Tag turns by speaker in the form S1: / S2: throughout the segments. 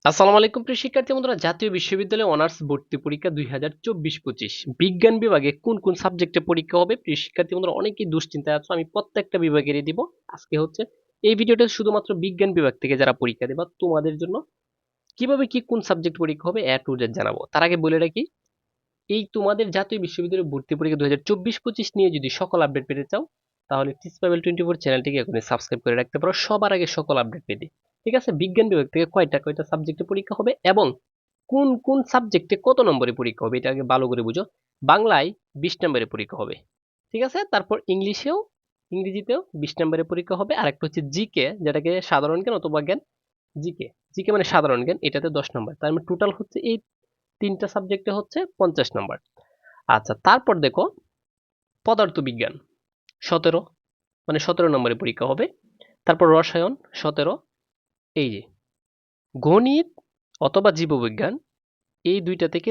S1: আসসালামু আলাইকুম প্রিয় শিক্ষার্থী বন্ধুরা, জাতীয় বিশ্ববিদ্যালয়ে অনার্স ভর্তি পরীক্ষা 2024-25 বিজ্ঞান বিভাগে কোন কোন সাবজেক্টে পরীক্ষা হবে? প্রিয় শিক্ষার্থী বন্ধুরা, অনেকেই দুশ্চিন্তায় আছো। আমি প্রত্যেকটা বিভাগেরই দিব। আজকে হচ্ছে এই ভিডিওটা শুধুমাত্র বিজ্ঞান বিভাগ থেকে যারা পরীক্ষা দেবা তোমাদের জন্য কিভাবে কি কোন সাবজেক্ট পরীক্ষা হবে A to Z জানাবো। তার আগে বলে রাখি, এই তোমাদের জাতীয় বিশ্ববিদ্যালয়ে ভর্তি পরীক্ষা 2024-25 নিয়ে যদি সকল আপডেট পেতে চাও তাহলে টিসপাবেল 24 চ্যানেলটিকে এখনই সাবস্ক্রাইব করে রাখতে পারো সবার আগে সকল আপডেট পেতে। ঠিক আছে, বিজ্ঞান বিভাগ থেকে কয়টা কয়টা সাবজেক্টে পরীক্ষা হবে এবং কোন কোন সাবজেক্টে কত নম্বরে পরীক্ষা হবে এটা আগে ভালো করে বুঝো। বাংলায় 20 নম্বরে পরীক্ষা হবে, ঠিক আছে। তারপর ইংরেজিতেও 20 নম্বরে পরীক্ষা হবে। আর একটা হচ্ছে জিকে, যেটাকে সাধারণ জ্ঞান অথবা জ্ঞান। জিকে জিকে মানে সাধারণ জ্ঞান, এটাতে 10 নম্বর। তার মানে টোটাল হচ্ছে এই তিনটা সাবজেক্টে হচ্ছে 50 নম্বর। আচ্ছা, তারপর দেখো পদার্থবিজ্ঞান 17, মানে 17 নম্বরে পরীক্ষা হবে। তারপর রসায়ন 17, এই যে গণিত অথবা জীববিজ্ঞান এই দুইটা থেকে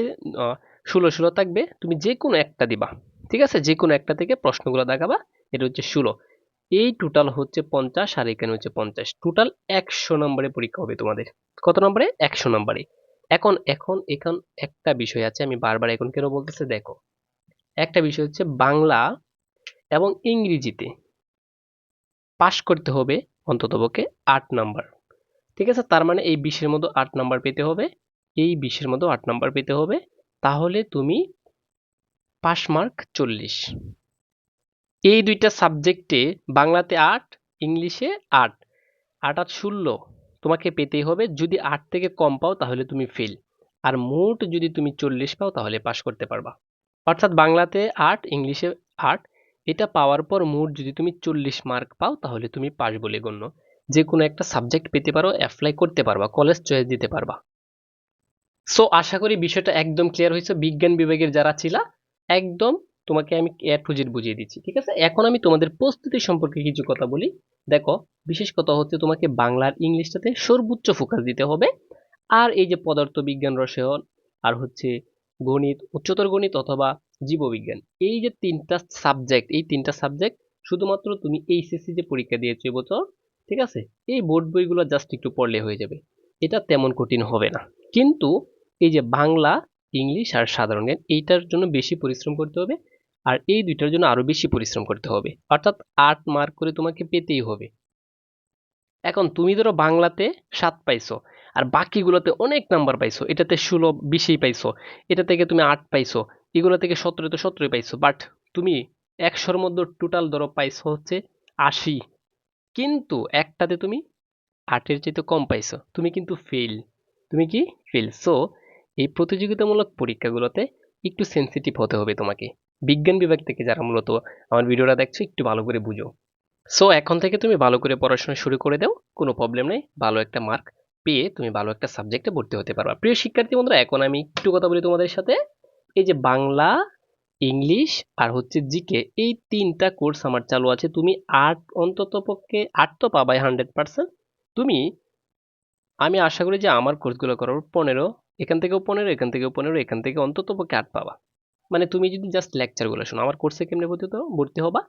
S1: 16 থাকবে। তুমি যে কোনো একটা দিবা, ঠিক আছে, যে কোনো একটা থেকে প্রশ্নগুলো দেখাবা। এটা হচ্ছে 16, এই টোটাল হচ্ছে 50 আর এখানে হচ্ছে 50, টোটাল 100 নম্বরে পরীক্ষা হবে তোমাদের। কত নম্বরে? 100 নম্বরে। এখন এখন এখন একটা বিষয় আছে, আমি বারবার এখন কেন বলতেছে দেখো। একটা বিষয় হচ্ছে বাংলা এবং ইংরেজিতে পাশ করতে হবে অন্ততপক্ষে 8 নাম্বার, ঠিক আছে। তার মানে এই 20-এর মধ্যে 8 নাম্বার পেতে হবে, এই 20-এর মধ্যে 8 নাম্বার পেতে হবে। তাহলে তুমি পাস মার্ক 40। এই দুইটা সাবজেক্টে বাংলাতে 8, ইংলিশে 8, 8 আর 16 তোমাকে পেতেই হবে। যদি 8 থেকে কম পাও তাহলে তুমি ফেল। আর মোট যদি তুমি 40 পাও তাহলে পাস করতে পারবা। অর্থাৎ বাংলাতে 8, ইংলিশে 8, এটা পাওয়ার পর মোট যদি তুমি 40 মার্ক পাও তাহলে তুমি পাস বলে গণ্য। যে কোনো একটা সাবজেক্ট পেতে পারো, অ্যাপ্লাই করতে পারবা, কলেজ চয়েস দিতে পারবা। সো আশা করি বিষয়টা একদম ক্লিয়ার হয়েছে। বিজ্ঞান বিভাগের যারা ছিলা একদম তোমাকে আমি A to Z বুঝিয়ে দিচ্ছি, ঠিক আছে। এখন আমি তোমাদের প্রস্তুতি সম্পর্কে কিছু কথা বলি। দেখো, বিশেষ কথা হচ্ছে তোমাকে বাংলা আর ইংলিশটাতে সর্বোচ্চ ফোকাস দিতে হবে। আর এই যে পদার্থবিজ্ঞান, রসায়ন আর হচ্ছে গণিত, উচ্চতর গণিত অথবা জীববিজ্ঞান, এই যে তিনটা সাবজেক্ট, এই তিনটা সাবজেক্ট শুধুমাত্র তুমি এইচএসসি যে পরীক্ষা দিয়েছো এবছর, ঠিক আছে, এই বোর্ড বইগুলো জাস্ট একটু পড়লে হয়ে যাবে। এটা তেমন কঠিন হবে না। কিন্তু এই যে বাংলা, ইংলিশ আর সাধারণ জ্ঞান, এইটার জন্য বেশি পরিশ্রম করতে হবে। আর এই দুইটার জন্য আরো বেশি পরিশ্রম করতে হবে, অর্থাৎ 8 মার্ক করে তোমাকে পেতেই হবে। এখন তুমি ধরো বাংলাতে 7 পাইছো আর বাকিগুলোতে অনেক নাম্বার পাইছো, এটাতে 16 20 পাইছো, এটা থেকে তুমি 8 পাইছো, এগুলো থেকে 17 তো 17 পাইছো, বাট তুমি 100-র মধ্যে টোটাল ধরো পাইছো হচ্ছে 80, কিন্তু একটাতে তুমি 8-এর চাইতে কম পাইছো, তুমি কিন্তু ফেল। তুমি কি? ফেল। সো এই প্রতিযোগিতামূলক পরীক্ষাগুলোতে একটু সেনসিটিভ হতে হবে তোমাকে। বিজ্ঞান বিভাগ থেকে যারা মূলত আমার ভিডিওটা দেখছো একটু ভালো করে বুঝো। সো এখন থেকে তুমি ভালো করে পড়াশোনা শুরু করে দাও, কোনো প্রবলেম নেই। ভালো একটা মার্ক পেয়ে তুমি ভালো একটা সাবজেক্টে ভর্তি হতে পারবা। প্রিয় শিক্ষার্থী বন্ধুরা, এখন আমি একটু কথা বলি তোমাদের সাথে। এই যে বাংলা, ইংলিশ আর হচ্ছে জিকে, এই তিনটা কোর্স আমার চালু আছে। তুমি 8, অন্তত পক্ষে 8 তো পাবাই 100%। তুমি, আমি আশা করি যে আমার কোর্সগুলো করার 15, এখান থেকেও 15, এখান থেকেও 15, এখান থেকে অন্তত পক্ষে 8 পাবা। মানে তুমি যদি জাস্ট লেকচারগুলো শোনো। আমার কোর্সে কেমনে ভর্তি হবা?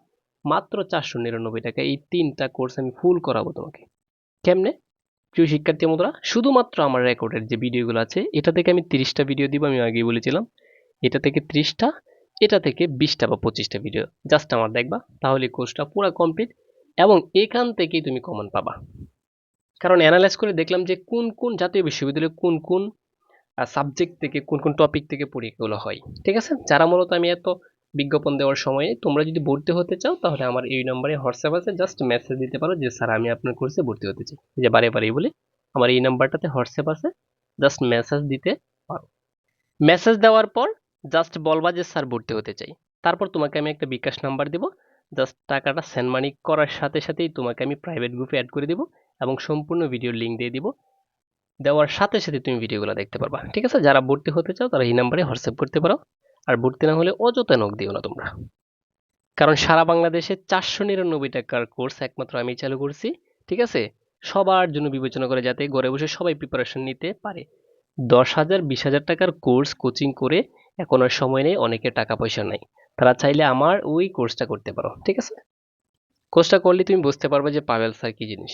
S1: মাত্র 499 টাকা, এই তিনটা কোর্স আমি ফুল করাবো তোমাকে। কেমনে? প্রিয় শিক্ষার্থী বন্ধুরা, শুধুমাত্র আমার রেকর্ডের যে ভিডিওগুলো আছে এটা থেকে আমি 30টা ভিডিও দিব, আমি আগেই বলেছিলাম। এটা থেকে 30টা, এটা থেকে 20টা বা 25টা ভিডিও জাস্ট আমার দেখবা, তাহলে কোর্সটা পুরো কমপ্লিট। এবং এখান থেকেই তুমি কমন পাবা। কারণ অ্যানালাইজ করে দেখলাম যে কোন কোন জাতীয় বিশ্ববিদ্যালয়ে কোন কোন সাবজেক্ট থেকে, কোন কোন টপিক থেকে পরীক্ষাগুলো হয়, ঠিক আছে। যারা মূলত আমি এত বিজ্ঞাপন দেওয়ার সময়ে তোমরা যদি ভর্তি হতে চাও তাহলে আমার এই নম্বরে হোয়াটসঅ্যাপ আছে, জাস্ট মেসেজ দিতে পারো যে স্যার আমি আপনার কোর্সে ভর্তি হতে চাই। যে বারে বারেই বলি, আমার এই নাম্বারটাতে হোয়াটসঅ্যাপ আছে, জাস্ট মেসেজ দিতে পারো। মেসেজ দেওয়ার পর জাস্ট বলবা যে স্যার ভর্তি হতে চাই। তারপর তোমাকে আমি একটা বিকাশ নাম্বার দিব, জাস্ট টাকাটা সেন্ড মানি করার সাথে সাথেই তোমাকে আমি প্রাইভেট গ্রুপে অ্যাড করে দিব এবং সম্পূর্ণ ভিডিওর লিঙ্ক দিয়ে দিব। দেওয়ার সাথে সাথে তুমি ভিডিওগুলো দেখতে পারবা, ঠিক আছে। যারা ভর্তি হতে চাও তারা এই নাম্বারে হোয়াটসঅ্যাপ করতে পারো। আর ভর্তি না হলে অযথা নক দিও না তোমরা। কারণ সারা বাংলাদেশে 499 টাকার কোর্স একমাত্র আমি চালু করছি, ঠিক আছে। সবার জন্য বিবেচনা করে যাতে ঘরে বসে সবাই প্রিপারেশন নিতে পারে। 10,000 20,000 টাকার কোর্স কোচিং করে এখন আর সময় নেই, অনেকের টাকা পয়সা নাই। তারা চাইলে আমার ওই কোর্সটা করতে পারো, ঠিক আছে। কোর্সটা করলে তুমি বুঝতে পারবে যে পাভেল স্যার কি জিনিস।